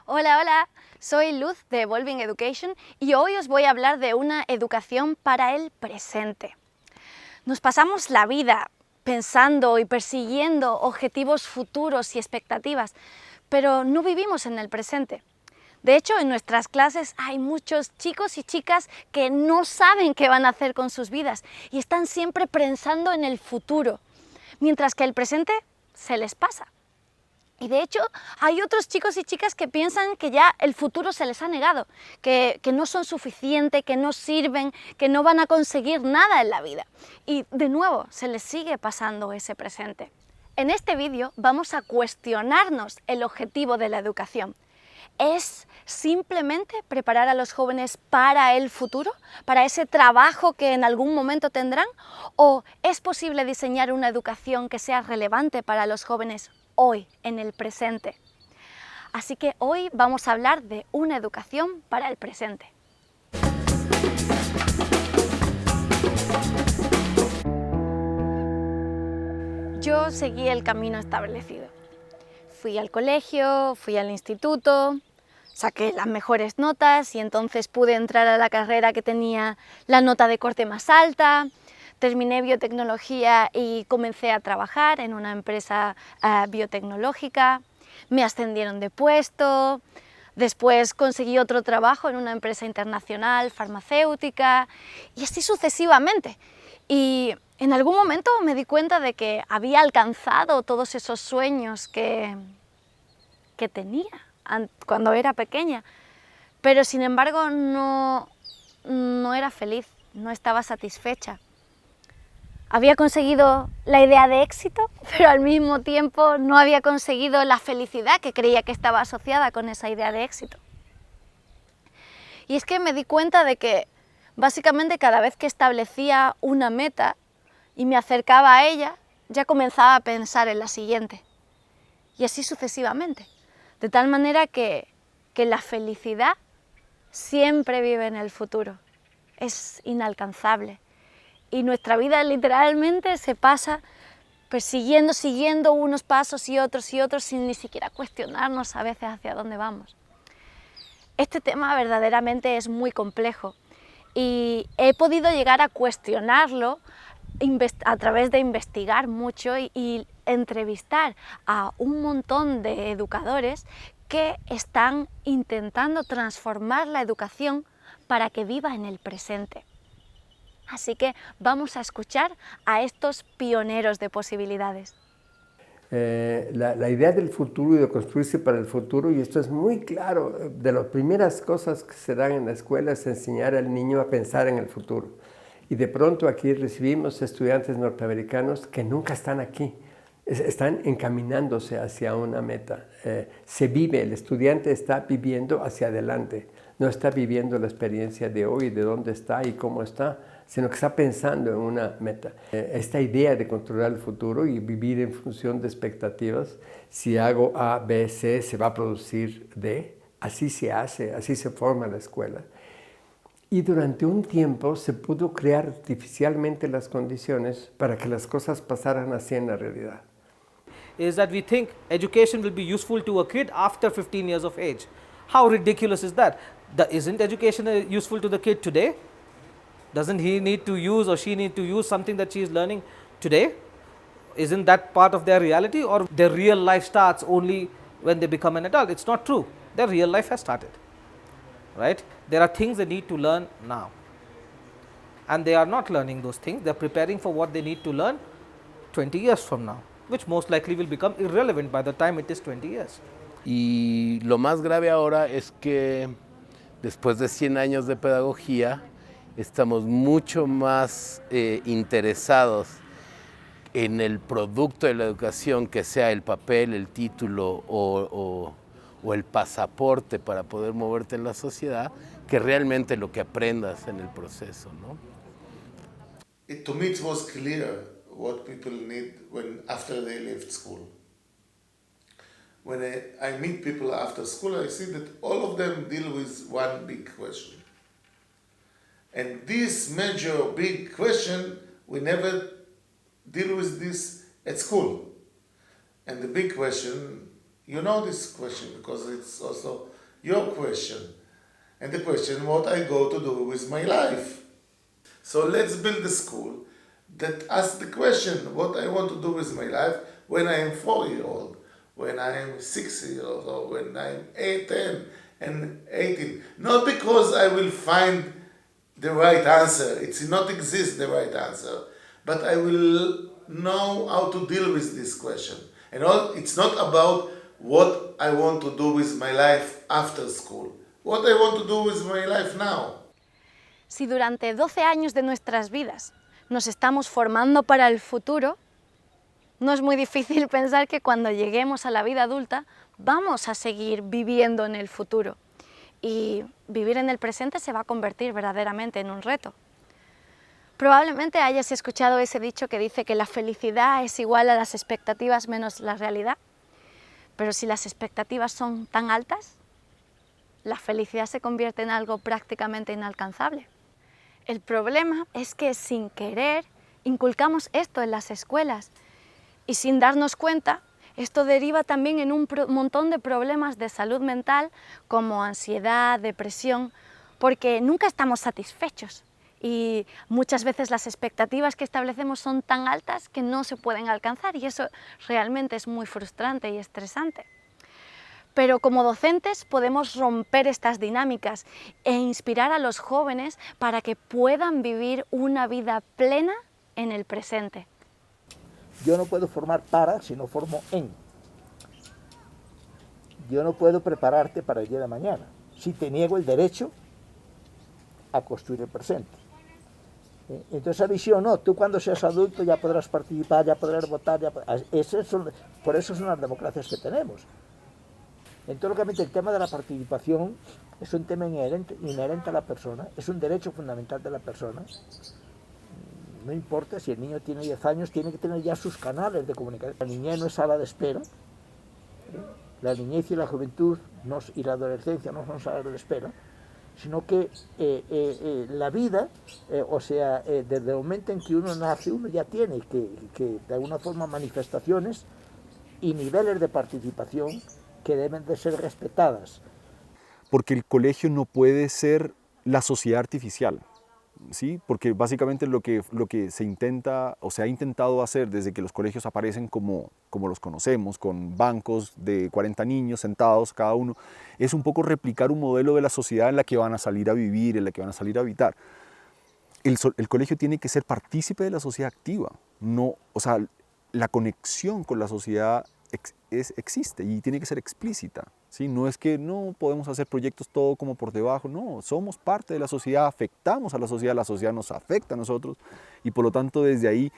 Hola, hola, soy Luz de Evolving Education y hoy os voy a hablar de una educación para el presente. Nos pasamos la vida pensando y persiguiendo objetivos futuros y expectativas, pero no vivimos en el presente. De hecho, en nuestras clases hay muchos chicos y chicas que no saben qué van a hacer con sus vidas y están siempre pensando en el futuro, mientras que el presente se les pasa. Y de hecho hay otros chicos y chicas que piensan que ya el futuro se les ha negado, que no son suficientes, que no sirven, que no van a conseguir nada en la vida. Y de nuevo se les sigue pasando ese presente. En este vídeo vamos a cuestionarnos el objetivo de la educación. ¿Es simplemente preparar a los jóvenes para el futuro, para ese trabajo que en algún momento tendrán? ¿O es posible diseñar una educación que sea relevante para los jóvenes hoy, en el presente? Así que hoy vamos a hablar de una educación para el presente. Yo seguí el camino establecido. Fui al colegio, fui al instituto, saqué las mejores notas y entonces pude entrar a la carrera que tenía la nota de corte más alta. Terminé biotecnología y comencé a trabajar en una empresa biotecnológica. Me ascendieron de puesto. Después conseguí otro trabajo en una empresa internacional, farmacéutica, y así sucesivamente. Y en algún momento me di cuenta de que había alcanzado todos esos sueños que tenía cuando era pequeña, pero sin embargo no era feliz, no estaba satisfecha. Había conseguido la idea de éxito, pero al mismo tiempo no había conseguido la felicidad que creía que estaba asociada con esa idea de éxito. Y es que me di cuenta de que básicamente cada vez que establecía una meta y me acercaba a ella, ya comenzaba a pensar en la siguiente. Y así sucesivamente. De tal manera que la felicidad siempre vive en el futuro. Es inalcanzable. Y nuestra vida literalmente se pasa siguiendo unos pasos y otros sin ni siquiera cuestionarnos a veces hacia dónde vamos. Este tema verdaderamente es muy complejo y he podido llegar a cuestionarlo a través de investigar mucho y entrevistar a un montón de educadores que están intentando transformar la educación para que viva en el presente. Así que vamos a escuchar a estos pioneros de posibilidades. La idea del futuro y de construirse para el futuro, y esto es muy claro, de las primeras cosas que se dan en la escuela es enseñar al niño a pensar en el futuro. Y de pronto aquí recibimos estudiantes norteamericanos que nunca están aquí, están encaminándose hacia una meta. Se vive, el estudiante está viviendo hacia adelante, no está viviendo la experiencia de hoy, de dónde está y cómo está, sino que está pensando en una meta. Esta idea de controlar el futuro y vivir en función de expectativas, si hago A, B, C, se va a producir D, así se hace, así se forma la escuela. Y durante un tiempo se pudo crear artificialmente las condiciones para que las cosas pasaran así en la realidad. Is that we think education will be useful to a kid after 15 years of age. How ridiculous is that? Isn't education useful to the kid today? Doesn't he need to use or she need to use something that she is learning today? Isn't that part of their reality, or their real life starts only when they become an adult? It's not true. Their real life has started, right? There are things they need to learn now, and they are not learning those things. They are preparing for what they need to learn 20 years from now, which most likely will become irrelevant by the time it is 20 years. Y lo más grave ahora es que después de 100 años de pedagogía, estamos mucho más interesados en el producto de la educación, que sea el papel, el título o el pasaporte para poder moverte en la sociedad, que realmente lo que aprendas en el proceso, ¿no? To me it was clear what people need after they left school. When I meet people after school, I see that all of them deal with one big question. And this major big question, we never deal with this at school. And the big question You know this question because it's also your question. And the question, what I go to do with my life. So let's build a school that asks the question, what I want to do with my life when I am 4-year-old, when I am 6-year-old, or when I am 8, 10, and 18. Not because I will find the right answer, it's not exist the right answer, but I will know how to deal with this question. And it's not about what I want to do with my life after school, what I want to do with my life now. Si durante 12 años de nuestras vidas nos estamos formando para el futuro, no es muy difícil pensar que cuando lleguemos a la vida adulta vamos a seguir viviendo en el futuro. Y vivir en el presente se va a convertir verdaderamente en un reto. Probablemente hayas escuchado ese dicho que dice que la felicidad es igual a las expectativas menos la realidad. Pero si las expectativas son tan altas, la felicidad se convierte en algo prácticamente inalcanzable. El problema es que sin querer inculcamos esto en las escuelas y sin darnos cuenta, esto deriva también en un montón de problemas de salud mental como ansiedad, depresión, porque nunca estamos satisfechos y muchas veces las expectativas que establecemos son tan altas que no se pueden alcanzar y eso realmente es muy frustrante y estresante. Pero como docentes podemos romper estas dinámicas e inspirar a los jóvenes para que puedan vivir una vida plena en el presente. Yo no puedo formar para si no formo en. Yo no puedo prepararte para el día de mañana si te niego el derecho a construir el presente. Entonces esa visión, no, tú cuando seas adulto ya podrás participar, ya podrás votar, por eso son las democracias que tenemos. Entonces, lógicamente, el tema de la participación es un tema inherente a la persona, es un derecho fundamental de la persona. No importa si el niño tiene 10 años, tiene que tener ya sus canales de comunicación. La niñez no es sala de espera. La niñez y la juventud y la adolescencia no son salas de espera, sino que la vida, desde el momento en que uno nace, uno ya tiene que de alguna forma manifestaciones y niveles de participación que deben de ser respetadas. Porque el colegio no puede ser la sociedad artificial, ¿sí? Porque básicamente lo que se intenta o se ha intentado hacer desde que los colegios aparecen como los conocemos, con bancos de 40 niños sentados cada uno, es un poco replicar un modelo de la sociedad en la que van a salir a vivir, en la que van a salir a habitar. El colegio tiene que ser partícipe de la sociedad activa, no, o sea, la conexión con la sociedad existe y tiene que ser explícita, ¿sí? No es que no podemos hacer proyectos todo como por debajo, no, somos parte de la sociedad, afectamos a la sociedad nos afecta a nosotros y por lo tanto desde ahí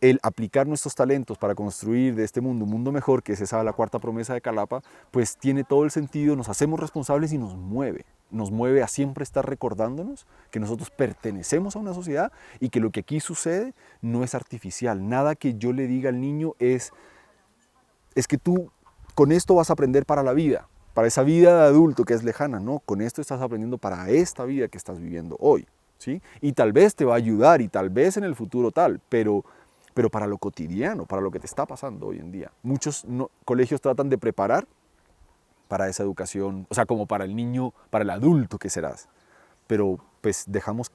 el aplicar nuestros talentos para construir de este mundo un mundo mejor, que es esa la cuarta promesa de Calapa, pues tiene todo el sentido, nos hacemos responsables y nos mueve a siempre estar recordándonos que nosotros pertenecemos a una sociedad y que lo que aquí sucede no es artificial, nada que yo le diga al niño es que tú con esto vas a aprender para la vida, para esa vida de adulto que es lejana, no, con esto estás aprendiendo para esta vida que estás viviendo hoy, ¿sí? Y tal vez te va a ayudar y tal vez en el futuro tal, pero para lo cotidiano, para lo que te está pasando hoy en día. Muchos colegios tratan de preparar para esa educación, o sea, como para el niño, para el adulto que serás, pero pues dejamos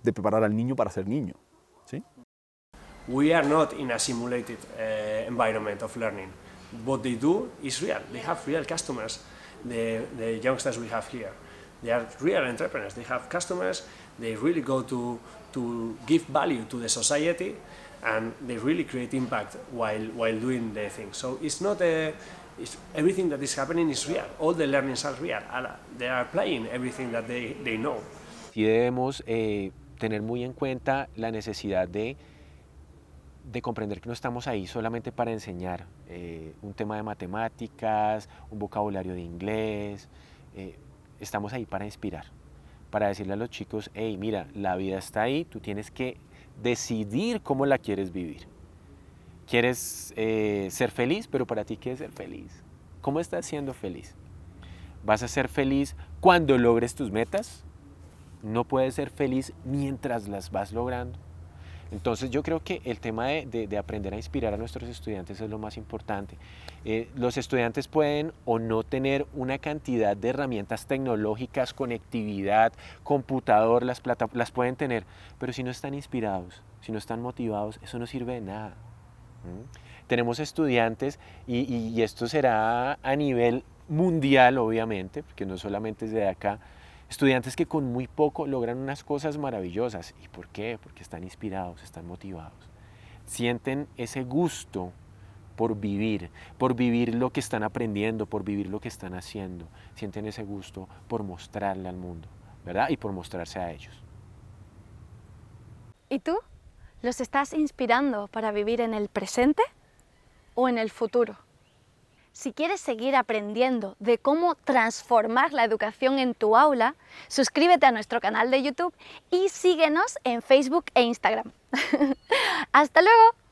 de preparar al niño para ser niño, ¿sí? We are not in a simulated environment of learning. What they do is real. They have real customers. The youngsters we have here, they are real entrepreneurs. They have customers. They really go to give value to the society, and they really create impact while doing the thing. So it's not everything that is happening is real. All the learnings are real. They are applying everything that they know. Y debemos tener muy en cuenta la necesidad de comprender que no estamos ahí solamente para enseñar un tema de matemáticas, un vocabulario de inglés, estamos ahí para inspirar, para decirle a los chicos, hey, mira, la vida está ahí, tú tienes que decidir cómo la quieres vivir. ¿Quieres ser feliz? Pero para ti, ¿qué es ser feliz? ¿Cómo estás siendo feliz? ¿Vas a ser feliz cuando logres tus metas? No puedes ser feliz mientras las vas logrando. Entonces yo creo que el tema de aprender a inspirar a nuestros estudiantes es lo más importante. Los estudiantes pueden o no tener una cantidad de herramientas tecnológicas, conectividad, computador, las pueden tener, pero si no están inspirados, si no están motivados, eso no sirve de nada. Tenemos estudiantes, y esto será a nivel mundial obviamente, porque no solamente es de acá, estudiantes que con muy poco logran unas cosas maravillosas. ¿Y por qué? Porque están inspirados, están motivados. Sienten ese gusto por vivir lo que están aprendiendo, por vivir lo que están haciendo. Sienten ese gusto por mostrarle al mundo, ¿verdad? Y por mostrarse a ellos. ¿Y tú? ¿Los estás inspirando para vivir en el presente o en el futuro? Si quieres seguir aprendiendo de cómo transformar la educación en tu aula, suscríbete a nuestro canal de YouTube y síguenos en Facebook e Instagram. ¡Hasta luego!